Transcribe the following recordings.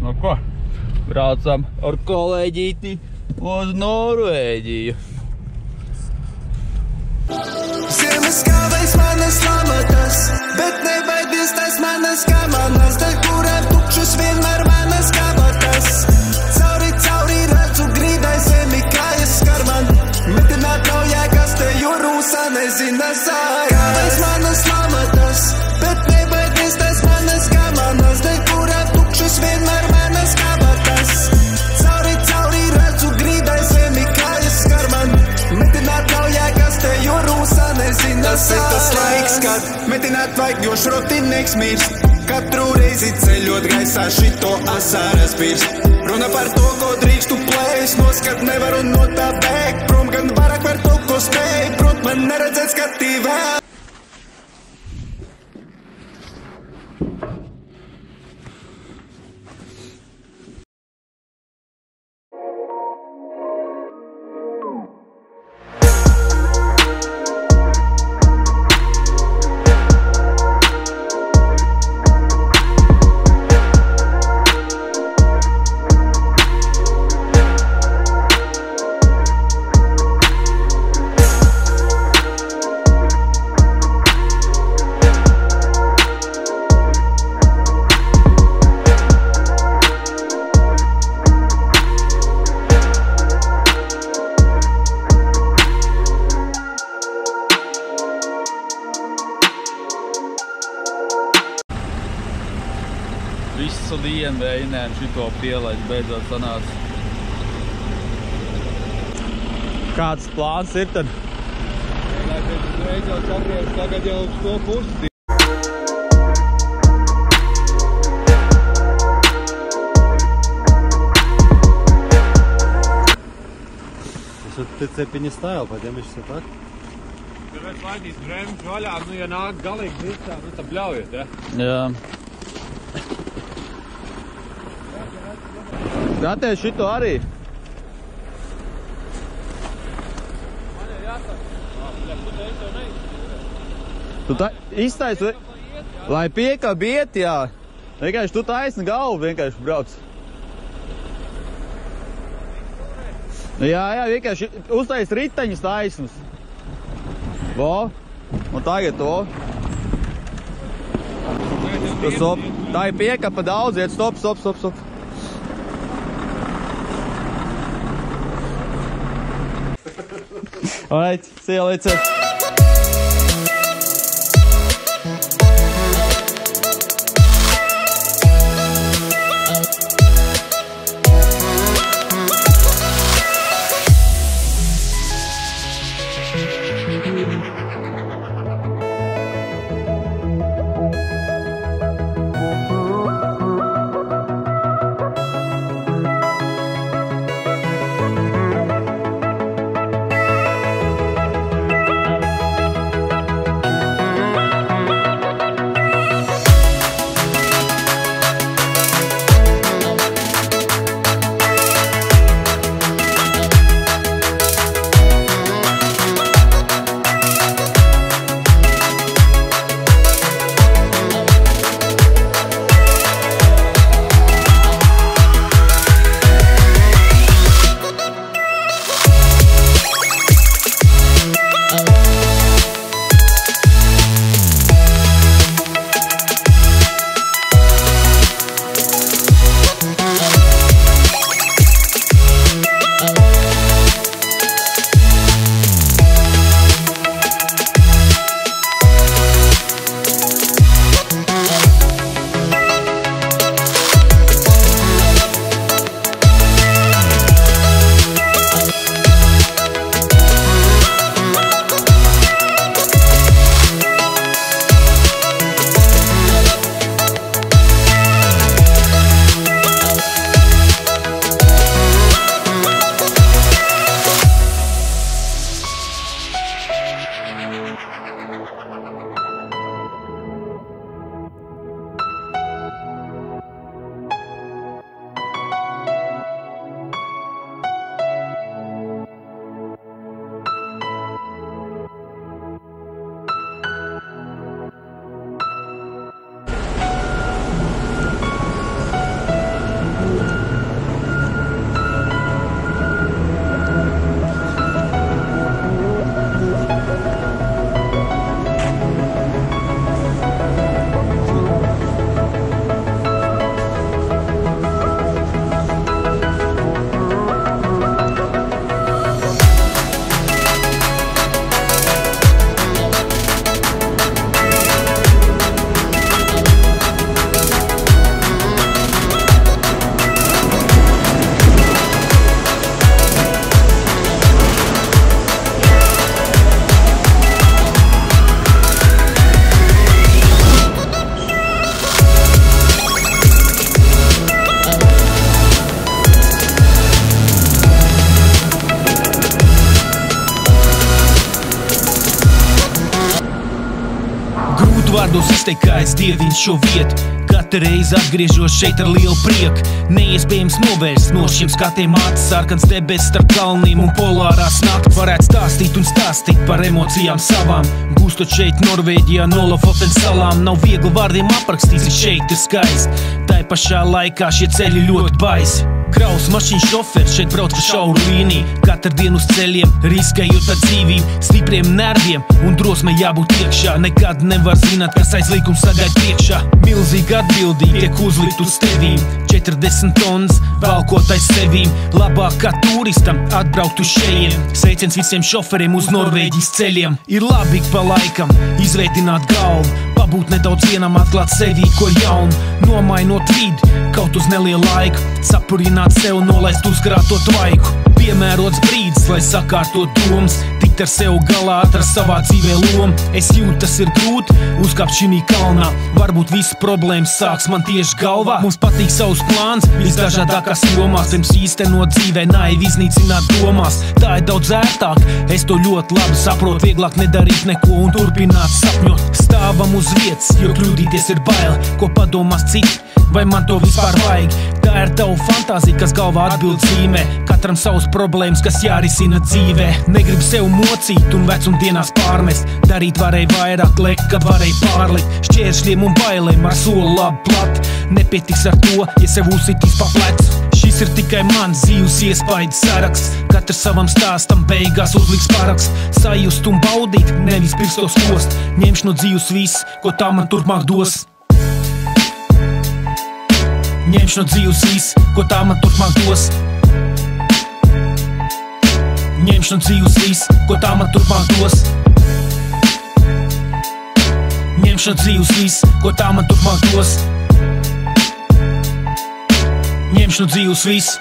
Nu ko, braucam ar kolēģīti uz Norvēģiju. Ziemas kāvais manas lamatas, bet nebaidies tas manas kamanas, dēļ kurām tukšas vienmēr manas kabatas. Cauri redzu grīdai zemi, kājas skar man, metināt nav jēgas te, jo rūsā nezina sāja. Kāvais manas lamatas, bet nebaidies tas manas kamanas, dēļ kurām tukšas vienmēr manas kabatas. Cauri redzu grīdai zemi, kājas skar man, metināt nav jēgas te, jo rūsā nezina sāja. Tas ir tas laiks, kad metināt vajag, jo šrotinieks mirst. Katru reizi ceļot gaisā šito asaras pirst. Runa par to, ko drīkstu plēst, noskat nevaru no tā bēgt. Prom gan vairāk par to, ko spēj, prot man neredzēt skatī vēl. Visu dienu vējinēm šito pielaist beidzot sanāca. Kāds plāns ir tad? Reiz jau sagriež, tagad jau uz to pusi. Ты цепи не ставил, пойдем еще так? Tur vairs laidīs bremžu vaļā, nu ja nāk galīgi drīkstā, nu tad bļaujiet, ja? Jā. Skaties šito arī. Man ir jāsaka. Tu te jau neizsaka. Tu iztaisi, lai piekab iet, jā. Vienkārši tu taisni galvu vienkārši brauc. Jā, vienkārši uztaisi riteņus taisnus. Vo, un tagad to. Tā ir piekapa daudz, iet stop. Alright, see you later. vēlos izteikt, kā es dievinu šo vietu. Katru reizi atgriežos šeit ar lielu prieku. Neiespējams novērst no šiem skatiem acis, sarkans debes starp kalniem un polārās nakts. Varētu stāstīt un stāstīt par emocijām savām, gūstot šeit Norvēģijā no Lofoten salām. Nav viegli vārdiem aprakstīts, šeit ir skaisti, tai pašā laikā šie ceļi ļoti baisi. Kraus mašīnu šoferis šeit brauc pa šauru līniju, katru dienu uz ceļiem, riskējot ar dzīvību, stipriem nerviem un drosmei jābūt iekšā. Nekad nevar zināt, kas aiz līkuma sagaid priekšā. Milzīga atbildība tiek uzlikt uz tevīm, 40 tonnas valkot aiz sevīm. Labāk kā turistam atbraukt uz šejiem, sveiciens visiem šoferiem uz Norvēģijas ceļiem. Ir labi pa laikam izveitināt galvu, pabūt nedaudz vienam, atklāt sevī ko jaunu, nomainot vidi kaut uz nelielu laiku, sapurināt sev, nolaist uzkrātot laiku. Piemērots brīdis, lai sakārtot domas, tikt ar sev galā, atrast savā dzīvē lomu. Es jūtu, tas ir grūti, uzkāpt šī kalnā, varbūt visas problēmas sāks man tieši galvā. Mums patīk savus plāns, visdažādākās jomās, pirms īstenot dzīvē, naivi iznīcināt domās. Tā ir daudz ērtāk, es to ļoti labi saprotu, vieglāk nedarīt neko un turpināt sapņot. Stāvam uz vietas, jo kļūdīties ir bail, ko padomās citi, vai man to vispār vajag. Tā ir tava fantāzija, kas galvā atbild zīmē, katram savas problēmas, kas jārisina dzīvē. Negribu sev mocīt un vecumdienās pārmest, darīt varēja vairāk, lekt, kad varēja pārlikt. Šķēršļiem un bailēm ar soli labi plat, nepietiks ar to, ja sev uzsitīs pa plecu. Šis ir tikai mans dzīves iespaidu saraksts, katrs savam stāstam beigās uzliks paraksts. Sajust un baudīt, nevis pirstos kost, ņemšu no dzīves viss, ko tā man turpmāk dos. Ņemšu no dzīves viss, ko tā man turpmāk dos. Ņemšu no dzīves viss, ko tā man turpmāk dos. Ņemšu no dzīves viss, ko tā man turpmāk dos. Ņemšu no dzīves viss.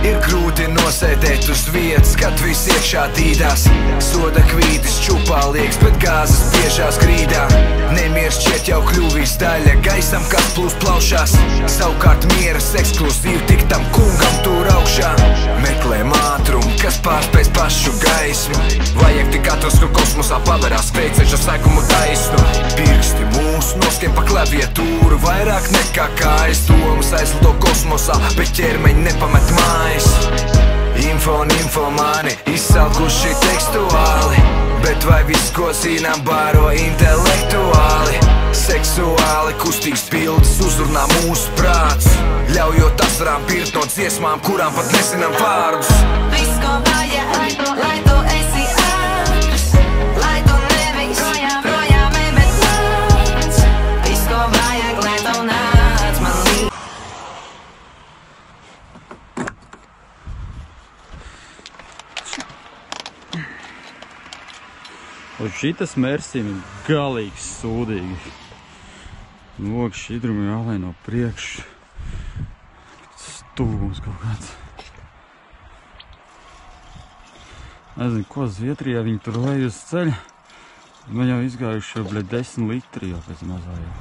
Ir grūti nosēdēt uz vietas, kad viss iekšā dīdās. Soda kvītis čupā liekas, bet gāzes biežās grīdā. Nemieris šķiet jau kļuvis daļa gaisam, kas plūst plaušās. Savukārt mieras ekskluzīvi tik tam kungam tur augšā. Meklējam ātrumu, kas pārspēs pašu gaismu. Vajag tik atrast, kur kosmosā paverās veikceļš ar sekumu taisnu. Pirksti mūsu noskiem pa klaviatūru, vairāk nekā kājas domas aizlido kosmosā, bet ķermeņi nepamet mājas. Info un infomāni izsalkuši tekstuāli, bet vai viss, ko zinām, bāro intelektuāli. Seksuāli kustīgs bildes uzrunā mūsu prāts, ļaujot asarām birt no dziesmām, kurām pat nezinām vārdus. Viss, ko vajag, lai tu esi ātrs, lai tu nevis projām bet nāc. Viss, ko vajag, lai tu nāc man līdz. Un šitas Mersim ir galīgs sūdīgi. Lūk, šķidrumi jālai no priekšu. Stūgums kaut kāds. Nezinu, ko Zviedrijā viņi tur lai uz ceļa. Man jau izgājuši jau, 10 litri jau pēc mazājā.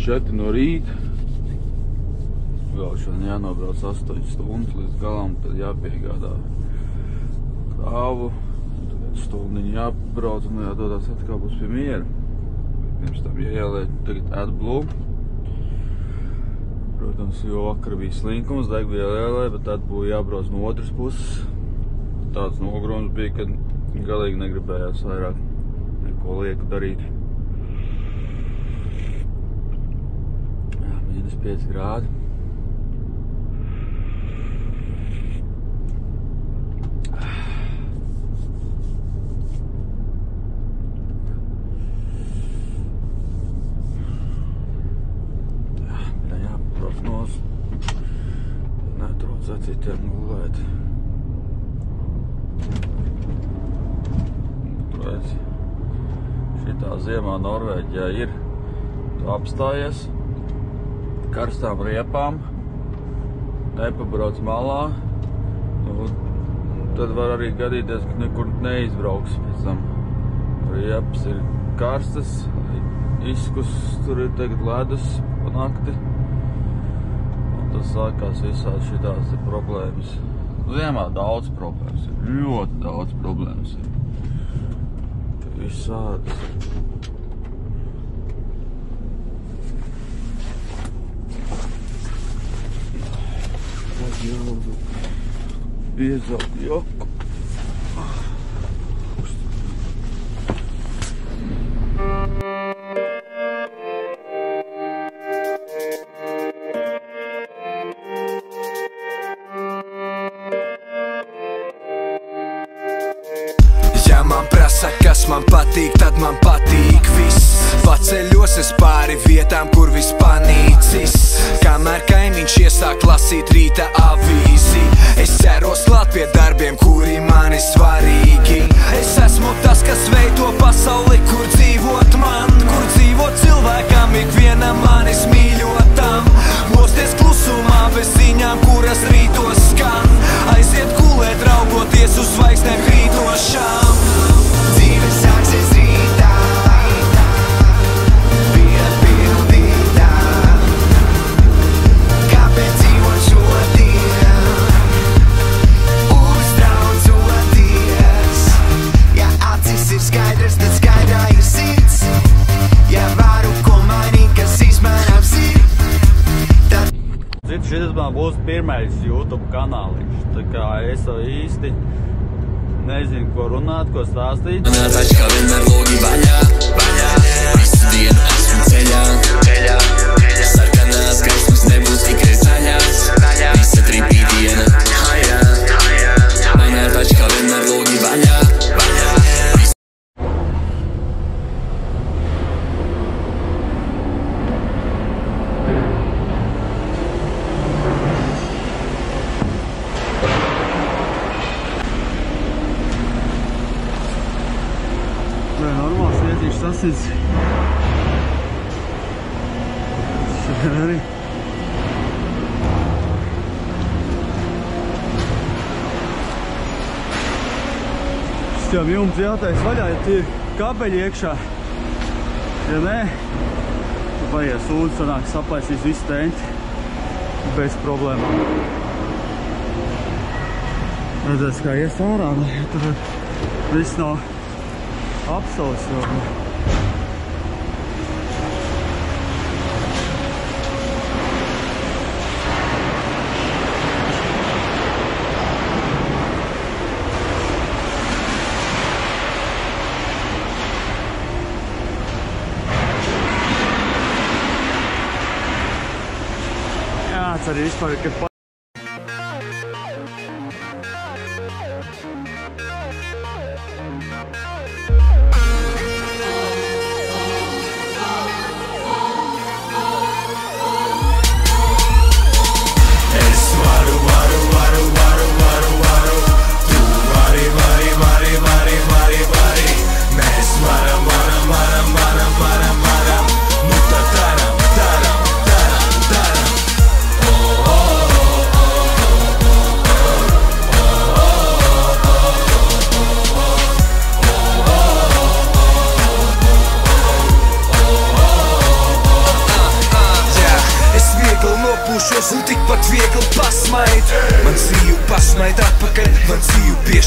4 no rīta. Vēl šodien jānobrauc 8 stundas līdz galam, tad jāpiegādā krāvu. Tagad stundiņu jābrauc un jādodās atkāpus pie miera. Pirms tam jāielē tagad AdBlue. Protams, jo vakar bija slinkums, degviela jāielē, bet AdBlue jābrauc no otras puses. Tāds nogrums bija, kad galīgi negribējās vairāk neko lieku darīt. Jā, -5 grādi. Netraucēt citiem gulēt. Redz, šitā ziemā Norvēģijā ir, tu apstājies karstām riepām, nepabrauc malā, tad var arī gadīties, ka nekur neizbrauks pēc tam. Riepas ir karstas, izkus, tur ir tagad ledus pa nakti. Tas sākās visādi šitās problēmas. Ziemā daudz problēmas ir, ļoti daudz problēmas ir. Visādas. Tad jālūdzu piezaukt joku. Kas man patīk, tad man patīk viss. Paceļos es pāri vietām, kur viss panīcis. Kamēr kaimiņš iesāk lasīt rīta avīzi, es ceros klāt pie darbiem, kuri mani svarīgi. Es esmu tas, kas veido pasauli, kur dzīvot man, kur dzīvot cilvēkam, ikvienam manis mīļotam. Mosties klusumā bez ziņām, kuras rītos skan. Aiziet gulēt, raugoties uz zvaigznēm krītošām. Dzīve sāksies rītā, piepildītā. Kāpēc dzīvot šodien, uztraucoties? Ja acis ir skaidrs, tad skaidrā ir sirds. Ja varu ko mainīt, kas izmainām sirds, tad... Šis man būs pirmais YouTube kanāliņš, tā kā es īsti nezinu, ko runāt, ko stāstīt. Man ar taču kā vienmēr logi vaļā, visu dienu esmu ceļā. Sarkanās gaismas nebūs tikai zaļās, visa tripīdiena hajā. Man ar taču kā vienmēr logi vaļā. Normāls vietīšs sasins. Šeit arī. Šitiem jums jātais vaļā, ja tie ir kabeļi iekšā. Ja nē, tad paies ūdens, sanāk saplaisīs visu teņķi bez problēmām. Redzēs, kā ies ārā, ja tur viss nav apsauts jau. Jā, arī vispār, ka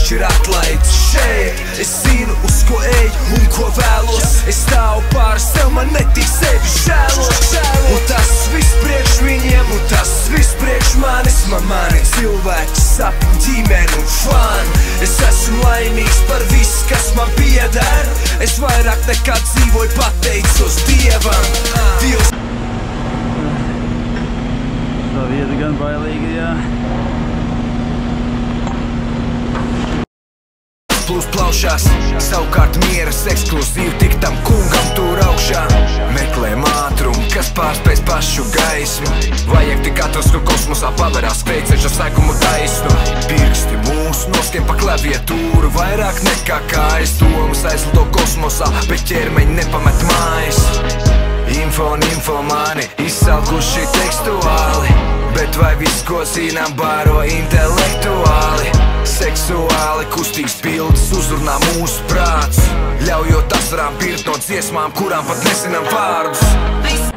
piešķir atlaides šeit. Es zinu, uz ko eju un ko vēlos. Es stāvu pār sev, man netīk sevi žēlos. Un tas viss priekš viņiem, un tas viss priekš manis. Mani cilvēki, sapņi, ģimeni un fani. Es esmu laimīgs par visu, kas man pieder. Es vairāk nekā dzīvoju, pateicos Dievam. Dievs. Tā vieta gan bailīga, jā. Plūs plaušās, savukārt mieras ekskluzīvi tik tam kungam tur augšā. Meklējam ātrumu, kas pārspēs pašu gaismu. Vajag tik katrs, kur kosmosā paverās veiceļš ar sekumu taisnu. Pirksti mūsu noskiem pa klaviatūru, vairāk nekā kājas. Domas aizlido kosmosā, bet ķermeņi nepamet mājas. Info un infomāni izsalkuši tekstuāli, bet vai viss, ko zinām, bāro intelektuāli. Seksuāli kustīgs bildes uzrunā mūsu prāts, ļaujot asarām birt no dziesmām, kurām pat nezinām vārdus.